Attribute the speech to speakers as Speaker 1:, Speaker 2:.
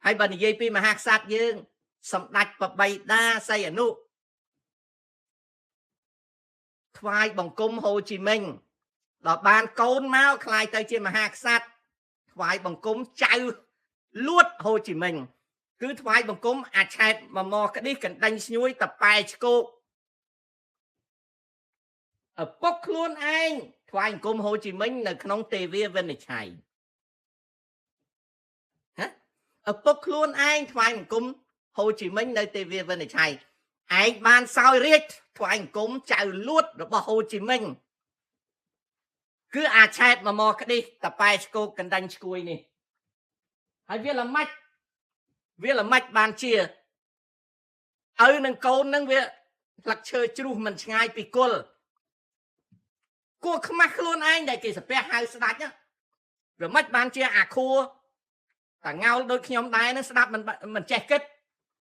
Speaker 1: ហើយបើនិយាយពីមហាក្សត្រយើងសម្ដេចបបៃតាសីហនុថ្វាយបង្គំហូជីមិញដល់បានកូនមកខ្លាយទៅជាមហាក្សត្រថ្វាយបង្គំចៅលួតហូជីមិញគឺថ្វាយបង្គំអាឆែតមកក្តិះកណ្ដេញស្ញួយតប៉ែឆ្កោកឪពុកខ្លួនឯងថ្វាយបង្គំហូជីមិញនៅក្នុងទេវាវិនិច្ឆ័យឪពុកខ្លួនឯងថ្វាយបង្គំហូជីមិញនៅទេវាវិនិច្ឆ័យឯងបានសោយរាជថ្វាយបង្គំចៅលួតរបស់ហូជីមិញគឺអាឆែតមកក្តិះតប៉ែឆ្កោកកណ្ដាញ់ឆ្កួយនេះហើយវាល្មិចបានជាឪនឹងកូននឹងវាផ្លឹកឈើជ្រុះមិនឆ្ងាយពីគល់គួរខ្មាស់ខ្លួនឯងដែលគេសាពះហៅស្ដាច់វាមិនបានជាអាខួរតាងោលដូចខ្ញុំដែរនឹងស្ដាប់មិនចេះគិត